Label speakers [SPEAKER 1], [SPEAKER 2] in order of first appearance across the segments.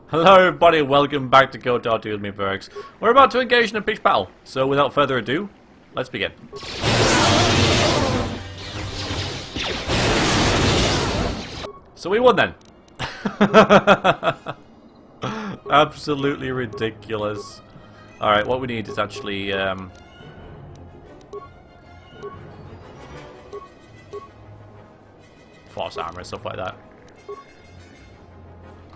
[SPEAKER 1] Hello everybody, welcome back to KotOR2 with me, Vrook. We're about to engage in a pitch battle, so without further ado, let's begin. So we won then. Absolutely ridiculous. Alright, what we need is actually force armor and stuff like that.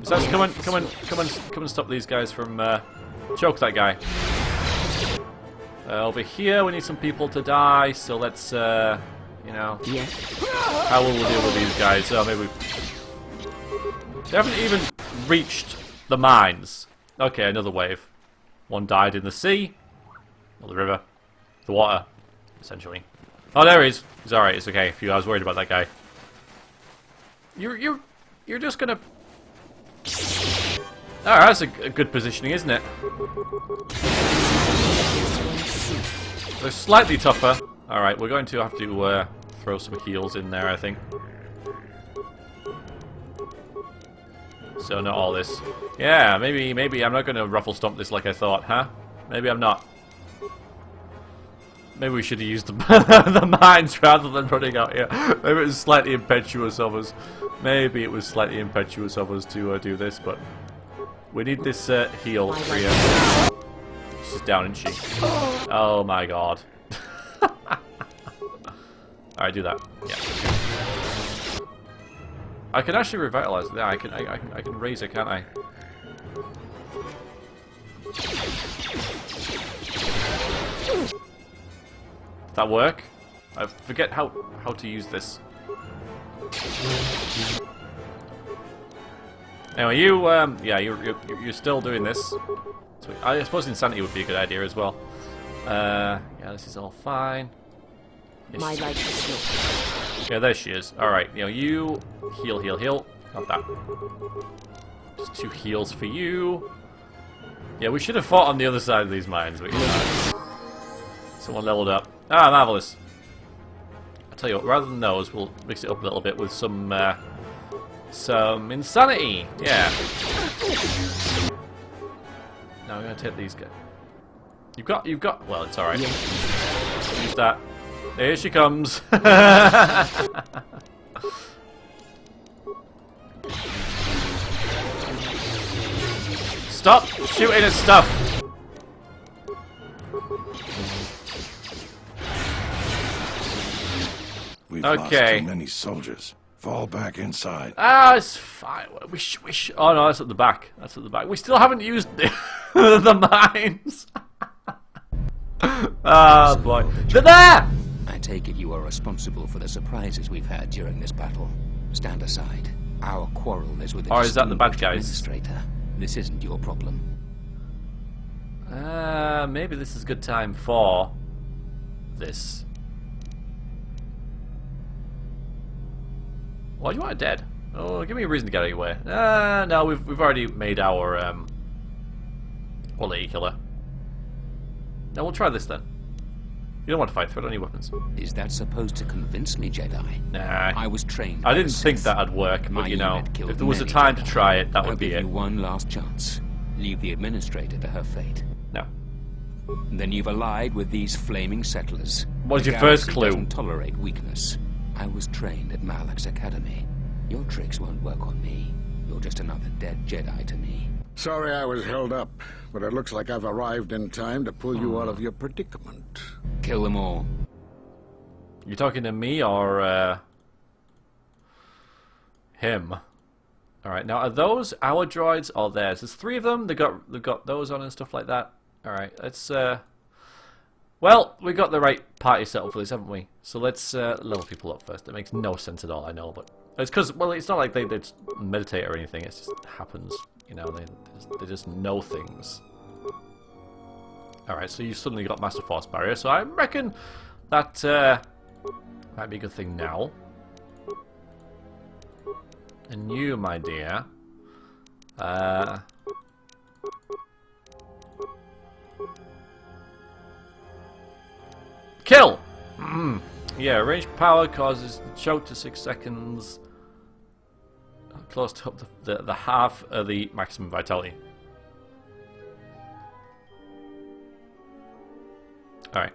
[SPEAKER 1] So come and stop these guys from choke that guy. Over here we need some people to die, so let's you know, how will we deal with these guys? Oh, maybe they haven't even reached the mines. Okay, another wave. One died in the sea, or the river, the water, essentially. Oh, there he is. He's alright. It's okay. I was worried about that guy. You're just gonna. Alright, that's a good positioning, isn't it? They're slightly tougher. Alright, we're going to have to throw some heals in there, I think. So not all this. Yeah, maybe I'm not going to ruffle stomp this like I thought, huh? Maybe I'm not. Maybe we should have used the, the mines rather than running out here. Maybe it was slightly impetuous of us. Maybe it was slightly impetuous of us to do this, but we need this heal for you. She's down, isn't she? Oh my god. Alright, do that. Yeah. I can actually revitalize it. Yeah, I can raise it, can't I? Does that work? I forget how to use this. Anyway, you yeah, you're still doing this. So I suppose insanity would be a good idea as well. Yeah, this is all fine. Yes. My life is good. Yeah, there she is. All right, you know, you heal. Not that. Just 2 heals for you. Yeah, we should have fought on the other side of these mines, but you know, someone leveled up. Ah, marvelous. I'll tell you what, rather than those, we'll mix it up a little bit with some insanity. Yeah. Now I'm gonna take these guys. You've got. Well, it's all right. Use that. Here she comes. Stop shooting at stuff.
[SPEAKER 2] We've lost too many soldiers. Fall back inside.
[SPEAKER 1] Ah, it's fine. We oh no, that's at the back. That's at the back. We still haven't used the mines. Ah, boy. They're there!
[SPEAKER 3] I take it you are responsible for the surprises we've had during this battle. Stand aside. Our quarrel is with the
[SPEAKER 1] or is that the bad guys?
[SPEAKER 3] Administrator. This isn't your problem.
[SPEAKER 1] Maybe this is a good time for this. Why do you want it dead? Oh, give me a reason to get out of your way. No, we've already made our we'll let you kill her. Now we'll try this then. You don't want to fight through it, don't need weapons.
[SPEAKER 3] Is that supposed to convince me, Jedi?
[SPEAKER 1] Nah.
[SPEAKER 3] I was trained.
[SPEAKER 1] I didn't think that'd work, but you know, if there was a time to try it, that would be it.
[SPEAKER 3] I'll give you one last chance. Leave the administrator to her fate.
[SPEAKER 1] No.
[SPEAKER 3] Then you've allied with these flaming settlers.
[SPEAKER 1] What's your first clue?
[SPEAKER 3] Doesn't tolerate weakness. I was trained at Malak's academy. Your tricks won't work on me. You're just another dead Jedi to me.
[SPEAKER 4] Sorry I was held up, but it looks like I've arrived in time to pull you out of your predicament.
[SPEAKER 3] Kill them all.
[SPEAKER 1] You talking to me or him? All right. Now, are those our droids or theirs? There's 3 of them. They've got those on and stuff like that. All right. Let's. Well, we got the right party set up for this, haven't we? So let's level people up first. It makes no sense at all, I know, but it's because, well, it's not like they just meditate or anything. It just happens. You know, they just know things. Alright, so you suddenly got Master Force Barrier, so I reckon that might be a good thing now. And you, my dear, kill! Yeah, ranged power causes the choke to 6 seconds. close to the half of the maximum vitality. Alright.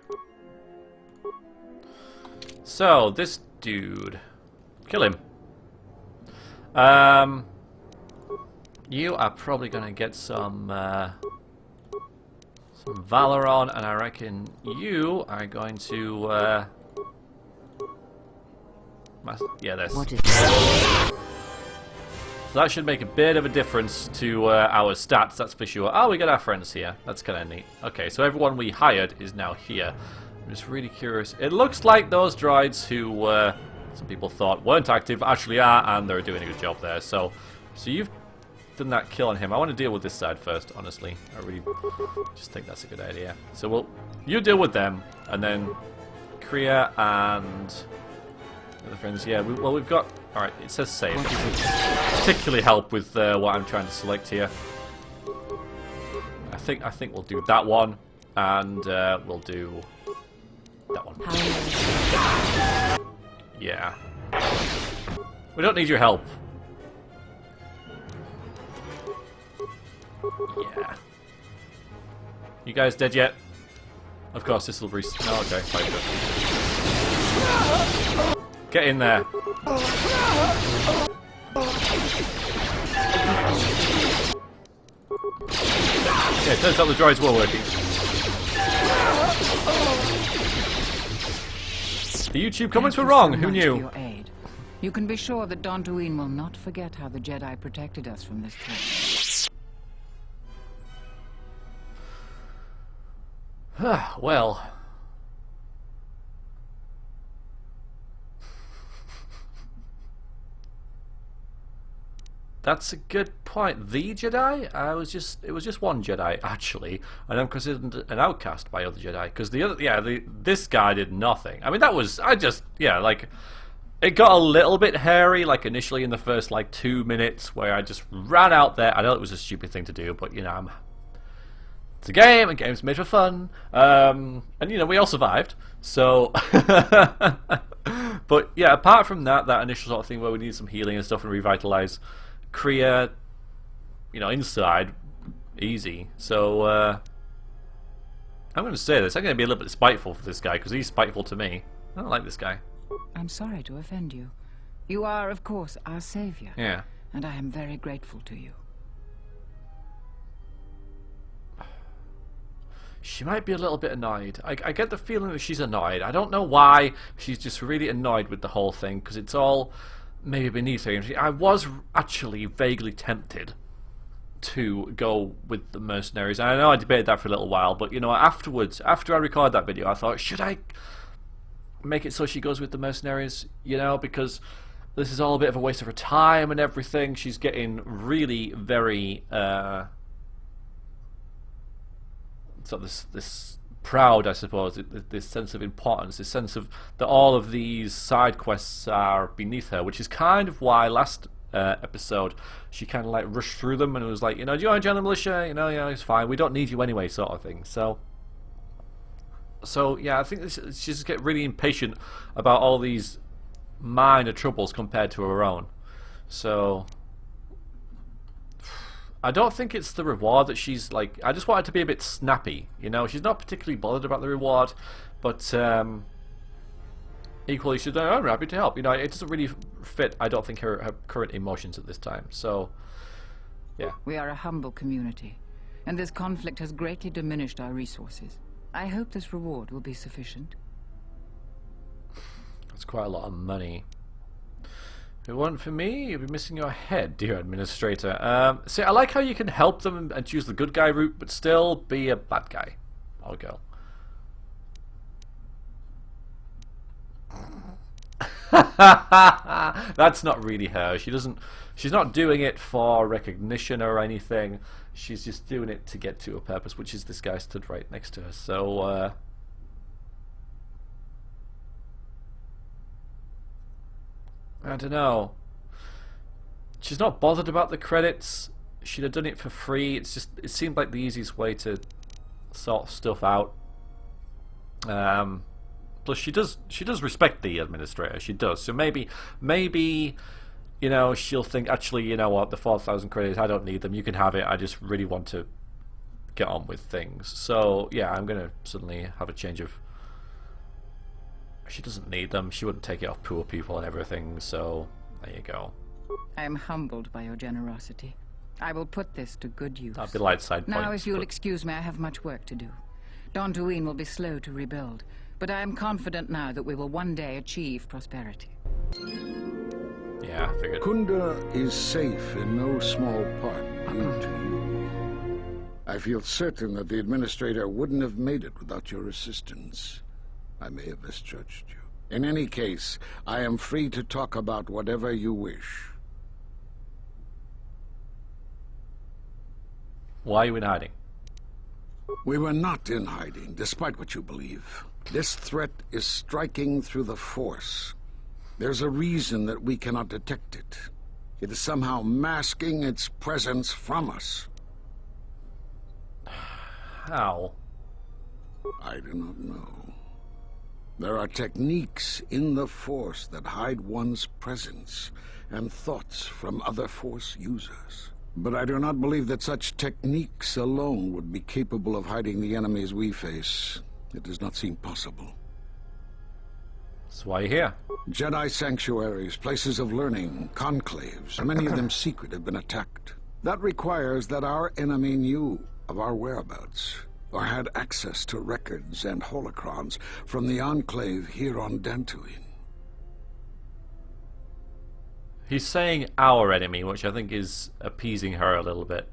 [SPEAKER 1] So, this dude. Kill him. You are probably going to get some valor on, and I reckon you are going to yeah, this.
[SPEAKER 5] What is that?
[SPEAKER 1] So that should make a bit of a difference to our stats, that's for sure. Oh, we got our friends here. That's kind of neat. Okay, so everyone we hired is now here. I'm just really curious. It looks like those droids who some people thought weren't active actually are, and they're doing a good job there. So you've done that kill on him. I want to deal with this side first, honestly. I really just think that's a good idea. So you deal with them, and then Kriya and the other friends. Yeah, we've got. All right, it says save. It doesn't particularly help with what I'm trying to select here. I think we'll do that one, and we'll do that one. Yeah. We don't need your help. Yeah. You guys dead yet? Of course, this will oh, okay, fine. Good. Get in there. Yeah, it turns out the droids were working. The YouTube comments were wrong. Who knew?
[SPEAKER 5] You can be sure that Dantooine will not forget how the Jedi protected us from this threat.
[SPEAKER 1] Well. That's a good point. The Jedi? It was just one Jedi actually, and I'm considered an outcast by other Jedi because this guy did nothing. I mean, like it got a little bit hairy like initially in the first like 2 minutes where I just ran out there. I know it was a stupid thing to do, but you know, it's a game, and games made for fun, and you know we all survived. So, but yeah, apart from that initial sort of thing where we need some healing and stuff and revitalize. Kriya, you know, inside, easy. So, I'm going to say this. I'm going to be a little bit spiteful for this guy, because he's spiteful to me. I don't like this guy.
[SPEAKER 5] I'm sorry to offend you. You are, of course, our savior.
[SPEAKER 1] Yeah.
[SPEAKER 5] And I am very grateful to you.
[SPEAKER 1] She might be a little bit annoyed. I get the feeling that she's annoyed. I don't know why. She's just really annoyed with the whole thing, because it's all maybe beneath her. I was actually vaguely tempted to go with the mercenaries. And I know I debated that for a little while, but you know, afterwards, after I recorded that video, I thought, should I make it so she goes with the mercenaries? You know, because this is all a bit of a waste of her time and everything. She's getting really very so this proud, I suppose, this sense of importance, this sense of that all of these side quests are beneath her, which is kind of why last episode she kind of like rushed through them and it was like, you know, do you want to join the militia? You know, yeah, it's fine. We don't need you anyway, sort of thing. So yeah, I think she's just get really impatient about all these minor troubles compared to her own. So I don't think it's the reward that she's like. I just want her to be a bit snappy, you know. She's not particularly bothered about the reward, but equally she's like, I'm happy to help. You know, it doesn't really fit, I don't think, her current emotions at this time. So, yeah.
[SPEAKER 5] We are a humble community, and this conflict has greatly diminished our resources. I hope this reward will be sufficient.
[SPEAKER 1] That's quite a lot of money. If it weren't for me, you'd be missing your head, dear administrator. See, I like how you can help them and choose the good guy route, but still be a bad guy or girl. That's not really her. She's not doing it for recognition or anything. She's just doing it to get to a purpose, which is this guy stood right next to her. So, I don't know. She's not bothered about the credits. She'd have done it for free. It seemed like the easiest way to sort stuff out. Plus, she does respect the administrator. She does. So maybe you know, she'll think, actually, you know what, the 4,000 credits, I don't need them. You can have it. I just really want to get on with things. So yeah, I'm gonna suddenly have a change of. She doesn't need them. She wouldn't take it off poor people and everything. So there you go.
[SPEAKER 5] I am humbled by your generosity. I will put this to good use.
[SPEAKER 1] That'd be light side
[SPEAKER 5] Now,
[SPEAKER 1] points,
[SPEAKER 5] if you'll
[SPEAKER 1] but-
[SPEAKER 5] excuse me, I have much work to do. Dantooine will be slow to rebuild, but I am confident now that we will one day achieve prosperity.
[SPEAKER 1] Yeah, I figured.
[SPEAKER 4] Kunda is safe in no small part due to you. I feel certain that the administrator wouldn't have made it without your assistance. I may have misjudged you. In any case, I am free to talk about whatever you wish.
[SPEAKER 1] Why are you in hiding?
[SPEAKER 4] We were not in hiding, despite what you believe. This threat is striking through the Force. There's a reason that we cannot detect it. It is somehow masking its presence from us.
[SPEAKER 1] How?
[SPEAKER 4] I do not know. There are techniques in the Force that hide one's presence and thoughts from other Force users. But I do not believe that such techniques alone would be capable of hiding the enemies we face. It does not seem possible.
[SPEAKER 1] That's why you're here.
[SPEAKER 4] Jedi sanctuaries, places of learning, conclaves, many of them secret, have been attacked. That requires that our enemy knew of our whereabouts, or had access to records and holocrons from the Enclave here on Dantooine.
[SPEAKER 1] He's saying our enemy, which I think is appeasing her a little bit.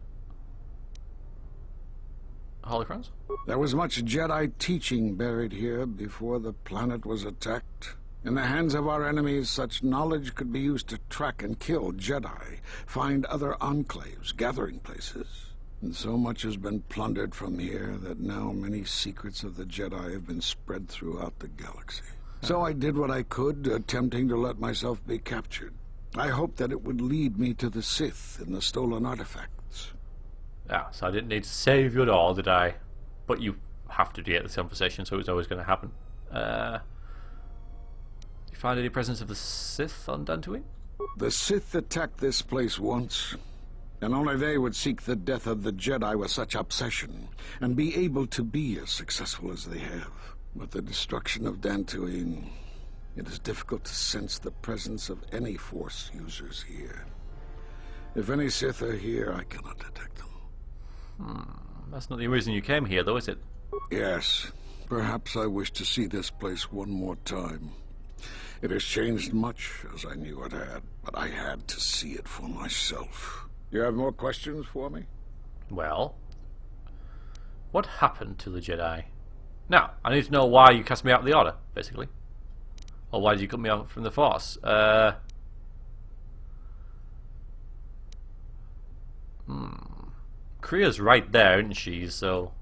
[SPEAKER 1] Holocrons?
[SPEAKER 4] There was much Jedi teaching buried here before the planet was attacked. In the hands of our enemies, such knowledge could be used to track and kill Jedi, find other enclaves, gathering places. And so much has been plundered from here that now many secrets of the Jedi have been spread throughout the galaxy. So I did what I could, attempting to let myself be captured. I hoped that it would lead me to the Sith and the stolen artifacts.
[SPEAKER 1] Yeah, so I didn't need to save you at all, did I? But you have to get this conversation, so it's always going to happen. You find any presence of the Sith on Dantooine?
[SPEAKER 4] The Sith attacked this place once, and only they would seek the death of the Jedi with such obsession, and be able to be as successful as they have. With the destruction of Dantooine, it is difficult to sense the presence of any Force users here. If any Sith are here, I cannot detect them.
[SPEAKER 1] That's not the reason you came here, though, is it?
[SPEAKER 4] Yes, perhaps I wish to see this place one more time. It has changed much, as I knew it had, but I had to see it for myself. You have more questions for me?
[SPEAKER 1] Well, what happened to the Jedi? Now, I need to know why you cast me out of the Order, basically. Or why did you cut me out from the Force? Kriya's right there, isn't she? So,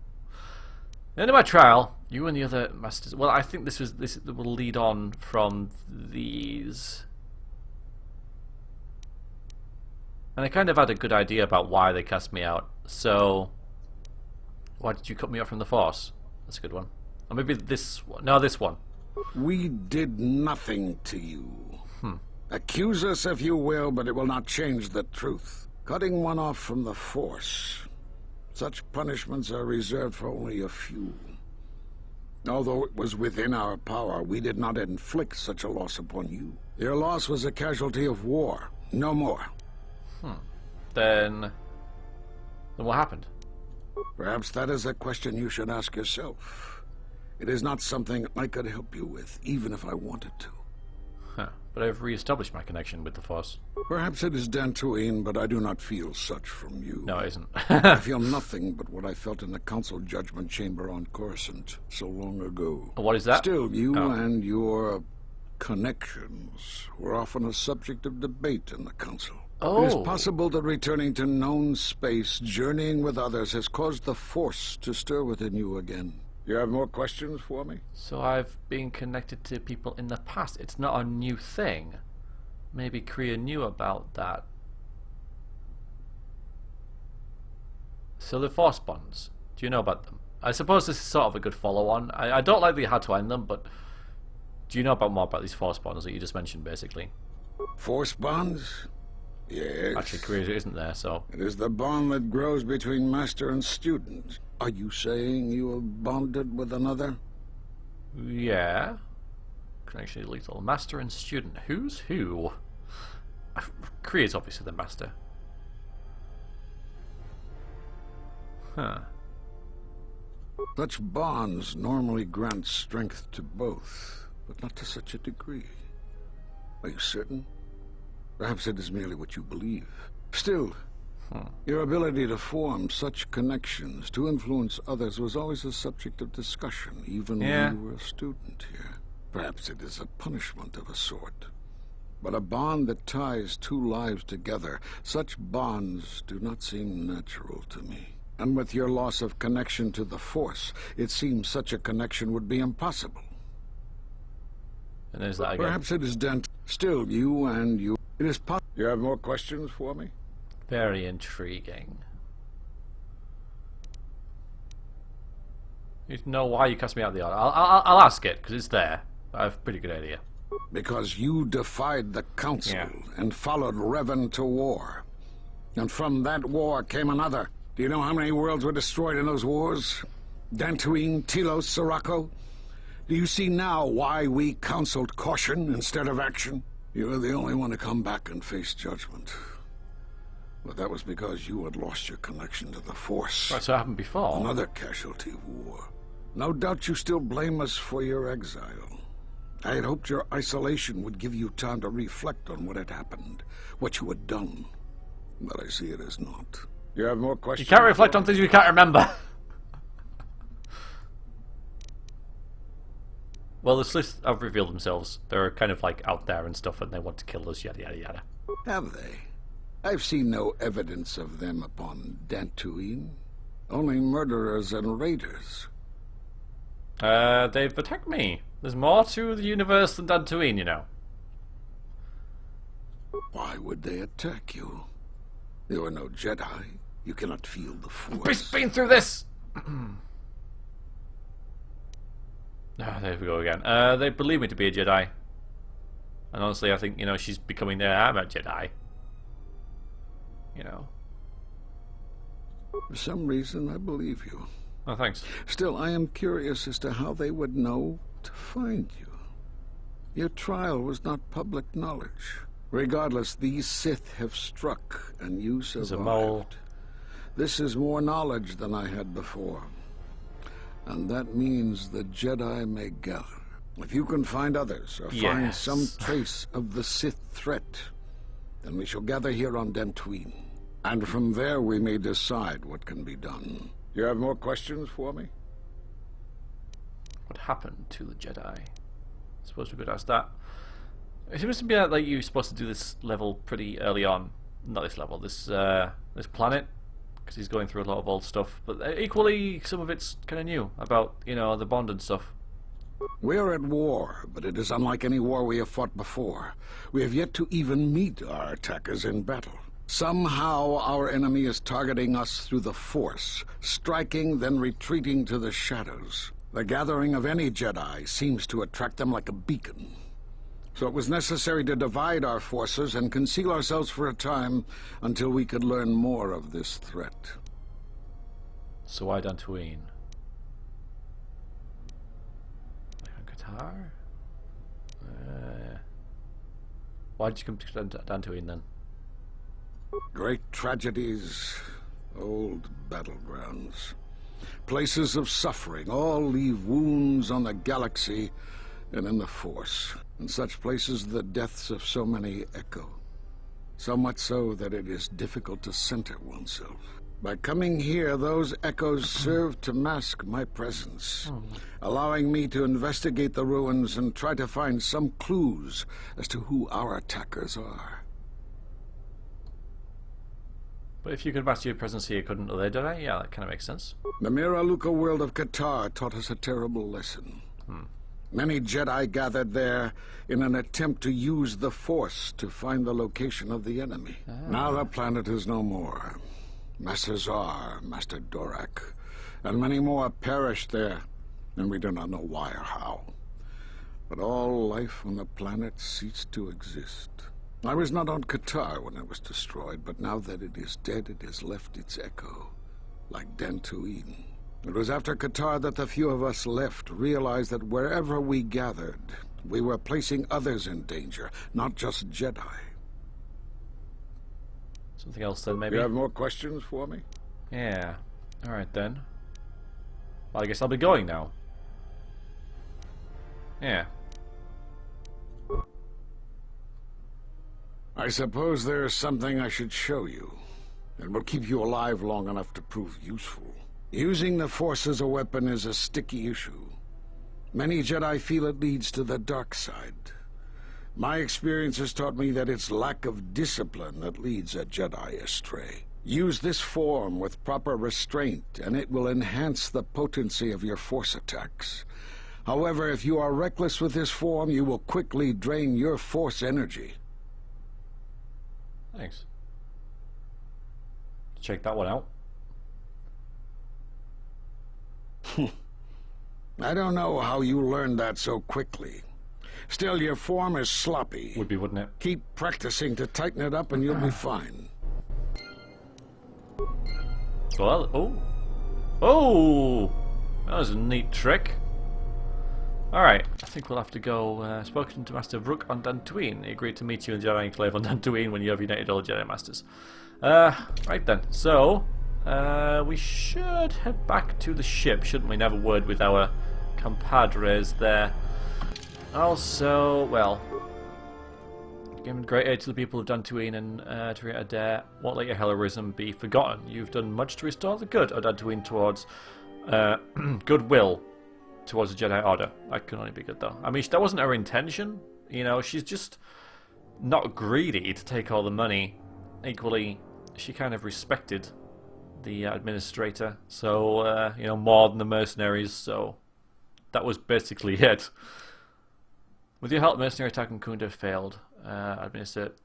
[SPEAKER 1] at the end of my trial, you and the other masters. Well, I think this will lead on from these, and I kind of had a good idea about why they cast me out. So, why did you cut me out from the Force? That's a good one. Or maybe this one. No, this one.
[SPEAKER 4] We did nothing to you. Accuse us if you will, but it will not change the truth. Cutting one off from the Force. Such punishments are reserved for only a few. Although it was within our power, we did not inflict such a loss upon you. Your loss was a casualty of war, no more.
[SPEAKER 1] Then what happened?
[SPEAKER 4] Perhaps that is a question you should ask yourself. It is not something I could help you with, even if I wanted to.
[SPEAKER 1] Huh. But I've re-established my connection with the Force.
[SPEAKER 4] Perhaps it is Dantooine, but I do not feel such from you.
[SPEAKER 1] No, it isn't.
[SPEAKER 4] I feel nothing but what I felt in the Council Judgment Chamber on Coruscant so long ago.
[SPEAKER 1] What is that?
[SPEAKER 4] Still, you
[SPEAKER 1] Oh.
[SPEAKER 4] and your connections were often a subject of debate in the Council.
[SPEAKER 1] Oh.
[SPEAKER 4] It is possible that returning to known space, journeying with others, has caused the Force to stir within you again. You have more questions for me?
[SPEAKER 1] So I've been connected to people in the past. It's not a new thing. Maybe Kriya knew about that. So the Force bonds. Do you know about them? I suppose this is sort of a good follow-on. I don't like that you had to end them, but do you know about more about these Force bonds that you just mentioned, basically?
[SPEAKER 4] Force bonds? Yes.
[SPEAKER 1] Actually, careers isn't there, so...
[SPEAKER 4] It is the bond that grows between master and student. Are you saying you have bonded with another?
[SPEAKER 1] Yeah. Connection is lethal. Master and student. Who's who? Career's obviously the master. Huh.
[SPEAKER 4] Such bonds normally grant strength to both, but not to such a degree. Are you certain? Perhaps it is merely what you believe. Still, your ability to form such connections, to influence others, was always a subject of discussion, even when you were a student here. Perhaps it is a punishment of a sort. But a bond that ties two lives together, such bonds do not seem natural to me. And with your loss of connection to the Force, it seems such a connection would be impossible.
[SPEAKER 1] And there's that again.
[SPEAKER 4] Perhaps it is Dent. Still, you and you. It is possible. You have more questions for me?
[SPEAKER 1] Very intriguing. You need to know why you cast me out of the order. I'll ask it, because it's there. I have a pretty good idea.
[SPEAKER 4] Because you defied the Council and followed Revan to war. And from that war came another. Do you know how many worlds were destroyed in those wars? Dantooine, Telos, Sirocco? Do you see now why we counseled caution instead of action? You were the only one to come back and face judgment. But that was because you had lost your connection to the Force.
[SPEAKER 1] That's what happened before.
[SPEAKER 4] Another casualty of war. No doubt you still blame us for your exile. I had hoped your isolation would give you time to reflect on what had happened, what you had done. But I see it as not. You have more questions?
[SPEAKER 1] You can't reflect on things you can't remember. Well, the Sliths have revealed themselves. They're kind of like out there and stuff, and they want to kill us, yada yada yada.
[SPEAKER 4] Have they? I've seen no evidence of them upon Dantooine. Only murderers and raiders.
[SPEAKER 1] They've attacked me. There's more to the universe than Dantooine, you know.
[SPEAKER 4] Why would they attack you? You are no Jedi. You cannot feel the Force.
[SPEAKER 1] Been through this! There we go again. They believe me to be a Jedi. And honestly, I think, you know, she's becoming there. I'm a Jedi. You know.
[SPEAKER 4] For some reason, I believe you.
[SPEAKER 1] Oh, thanks.
[SPEAKER 4] Still, I am curious as to how they would know to find you. Your trial was not public knowledge. Regardless, these Sith have struck, and you survived.
[SPEAKER 1] There's a mole.
[SPEAKER 4] This is more knowledge than I had before. And that means the Jedi may gather. If you can find others, or find some trace of the Sith threat, then we shall gather here on Dantooine. And from there we may decide what can be done. You have more questions for me?
[SPEAKER 1] What happened to the Jedi? I suppose we could ask that. It seems to be like you're supposed to do this level pretty early on. Not this level, this planet. Because he's going through a lot of old stuff. But equally, some of it's kind of new. About, you know, the bond and stuff.
[SPEAKER 4] We are at war, but it is unlike any war we have fought before. We have yet to even meet our attackers in battle. Somehow our enemy is targeting us through the Force, striking, then retreating to the shadows. The gathering of any Jedi seems to attract them like a beacon. So it was necessary to divide our forces and conceal ourselves for a time until we could learn more of this threat.
[SPEAKER 1] So why Dantooine? KotOR? Why did you come to Dantooine then?
[SPEAKER 4] Great tragedies, old battlegrounds. Places of suffering, all leave wounds on the galaxy and in the Force. In such places the deaths of so many echo. So much so that it is difficult to center oneself. By coming here, those echoes serve to mask my presence, allowing me to investigate the ruins and try to find some clues as to who our attackers are.
[SPEAKER 1] But if you could master your presence here, couldn't they, did I? Yeah, that kind of makes sense.
[SPEAKER 4] The Miraluka world of KotOR taught us a terrible lesson. Many Jedi gathered there in an attempt to use the Force to find the location of the enemy. Now the planet is no more. Master Zar, Master Dorak, and many more perished there, and we do not know why or how. But all life on the planet ceased to exist. I was not on KotOR when it was destroyed, but now that it is dead, it has left its echo, like Dantooine. It was after KotOR that the few of us left realized that wherever we gathered, we were placing others in danger, not just Jedi.
[SPEAKER 1] Something else then, maybe?
[SPEAKER 4] You have more questions for me?
[SPEAKER 1] Yeah. Alright then. Well, I guess I'll be going now. Yeah.
[SPEAKER 4] I suppose there's something I should show you. It will keep you alive long enough to prove useful. Using the Force as a weapon is a sticky issue. Many Jedi feel it leads to the dark side. My experience has taught me that it's lack of discipline that leads a Jedi astray. Use this form with proper restraint, and it will enhance the potency of your Force attacks. However, if you are reckless with this form, you will quickly drain your Force energy.
[SPEAKER 1] Thanks. Check that one out.
[SPEAKER 4] I don't know how you learned that so quickly. Still, your form is sloppy.
[SPEAKER 1] Would be, wouldn't it?
[SPEAKER 4] Keep practicing to tighten it up and you'll be fine.
[SPEAKER 1] Well, oh. Oh! That was a neat trick. Alright, I think we'll have to go. Spoken to Master Vrook on Dantooine. He agreed to meet you in Jedi Enclave on Dantooine when you have united all Jedi Masters. Right then. So, we should head back to the ship, shouldn't we? And have a word with our compadres there. Also, well, giving great aid to the people of Dantooine and Tarita Adair. Won't let your heroism be forgotten. You've done much to restore the good of Dantooine towards goodwill towards the Jedi Order. That can only be good, though. I mean, that wasn't her intention. You know, she's just not greedy to take all the money. Equally, she kind of respected the administrator, so, you know, more than the mercenaries, so that was basically it. With your help, mercenary attack on Kunda failed. Administrator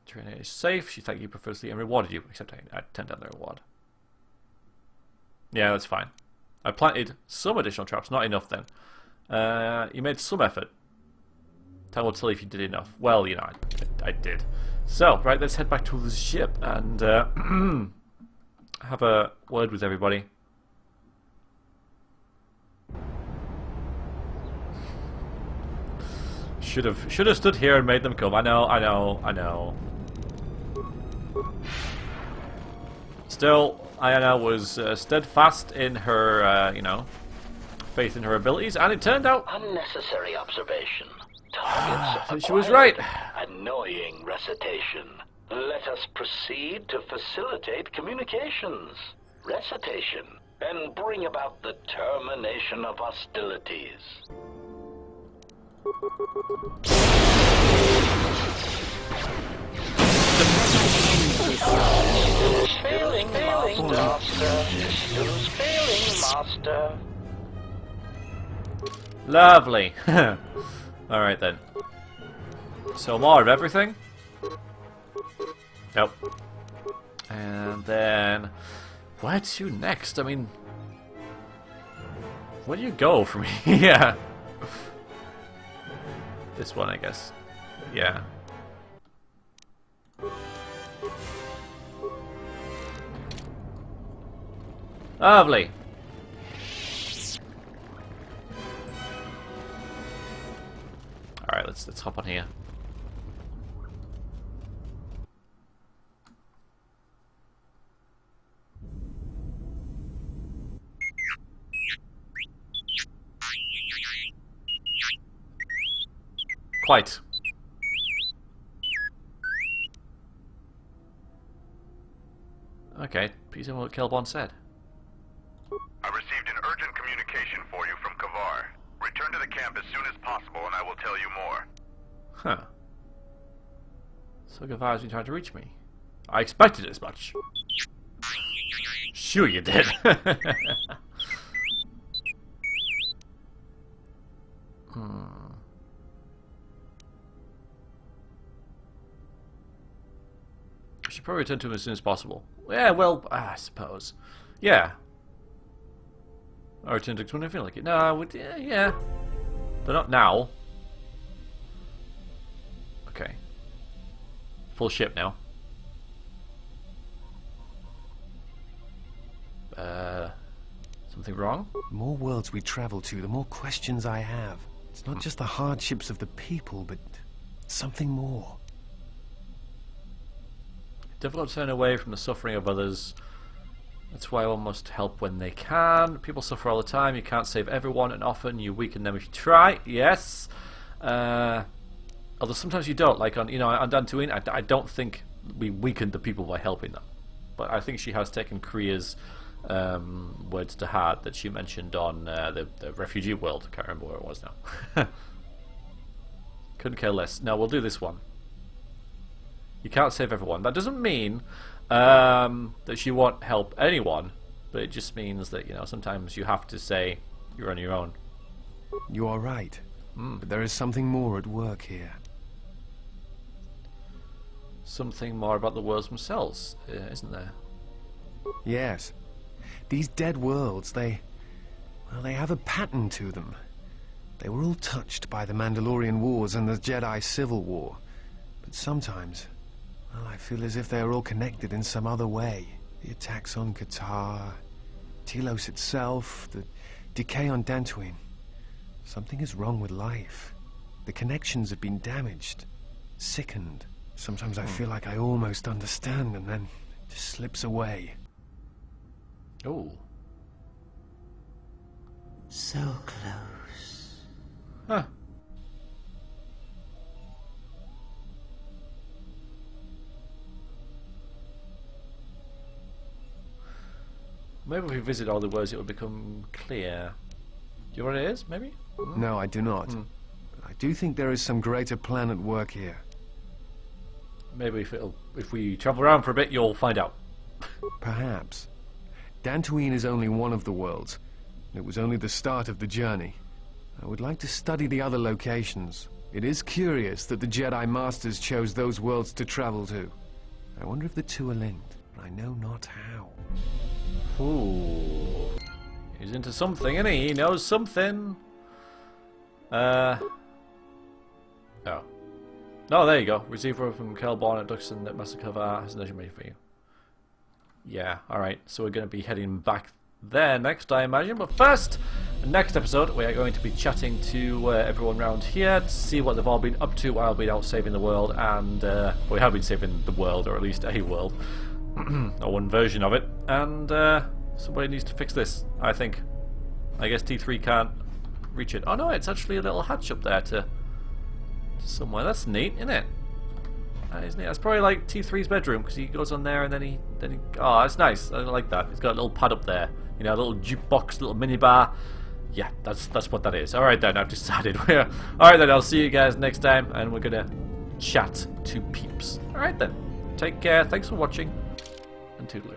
[SPEAKER 1] is safe. She thanked you profusely and rewarded you, except I turned down the reward. Yeah, that's fine. I planted some additional traps, not enough then. You made some effort. Time will tell if you did enough. Well, you know, I did. So, right, let's head back to the ship and have a word with everybody. Should have stood here and made them come. I know. Still, Ayana was steadfast in her, you know, faith in her abilities, and it turned out
[SPEAKER 6] Unnecessary observation. Targets
[SPEAKER 1] she was right.
[SPEAKER 6] Annoying recitation. Let us proceed to facilitate communications. Recitation. And bring about the termination of hostilities. Failing master. Systems failing master.
[SPEAKER 1] Lovely. Alright then. So more of everything? Nope. And then where to next? I mean, where do you go from here? This one, I guess. Yeah. Lovely. Alright, let's hop on here. Quite. Okay, please tell me what Kelbon said.
[SPEAKER 2] I received an urgent communication for you from KotOR. Return to the camp as soon as possible and I will tell you more.
[SPEAKER 1] Huh. So KotOR's been trying to reach me. I expected as much. Sure you did. I should probably return to him as soon as possible. Yeah, well, I suppose. Yeah. I'll return to him when I feel like it. No, I would, yeah. But not now. Okay. full ship now. Something wrong?
[SPEAKER 7] The more worlds we travel to, the more questions I have. It's not just the hardships of the people, but something more.
[SPEAKER 1] Difficult to turn away from the suffering of others. That's why one must help when they can. People suffer all the time. You can't save everyone, and often you weaken them if you try. Yes. Although sometimes you don't. Like on Dantooine, I don't think we weakened the people by helping them. But I think she has taken Kriya's words to heart that she mentioned on the refugee world. I can't remember where it was now. Couldn't care less. No, we'll do this one. You can't save everyone. That doesn't mean that she won't help anyone, but it just means that, sometimes you have to say you're on your own.
[SPEAKER 7] You are right. But there is something more at work here.
[SPEAKER 1] Something more about the worlds themselves, isn't there?
[SPEAKER 7] Yes. These dead worlds, they have a pattern to them. They were all touched by the Mandalorian Wars and the Jedi Civil War. But sometimes, I feel as if they are all connected in some other way. The attacks on KotOR, Telos itself, the decay on Dantooine. Something is wrong with life. The connections have been damaged, sickened. Sometimes I feel like I almost understand, and then it just slips away.
[SPEAKER 1] Oh.
[SPEAKER 8] So close.
[SPEAKER 1] Huh. Maybe if we visit all the words, it will become clear. Do you know what it is, maybe?
[SPEAKER 7] No, I do not. But I do think there is some greater plan at work here.
[SPEAKER 1] Maybe if we travel around for a bit, you'll find out.
[SPEAKER 7] Perhaps. Dantooine is only one of the worlds. It was only the start of the journey. I would like to study the other locations. It is curious that the Jedi Masters chose those worlds to travel to. I wonder if the two are linked, but I know not how.
[SPEAKER 1] Ooh. He's into something, isn't he? He knows something. Oh. No, there you go. Receive word from Kelborn at Duxton that Master KotOR has an urgent made for you. Yeah, alright. So we're going to be heading back there next, I imagine. But first, the next episode, we are going to be chatting to everyone around here to see what they've all been up to while we've been out saving the world. And we have been saving the world, or at least a world. Or one version of it. And somebody needs to fix this, I think. I guess T3 can't reach it. Oh no, it's actually a little hatch up there to somewhere. That's neat, isn't it? That is neat. That's probably like T3's bedroom, because he goes on there and then he oh, that's nice. I like that. He's got a little pad up there. You know, a little jukebox, little minibar. Yeah, that's what that is. Alright then, I've decided. Alright then, I'll see you guys next time, and we're gonna chat to peeps. Alright then. Take care, thanks for watching, and toodaloo.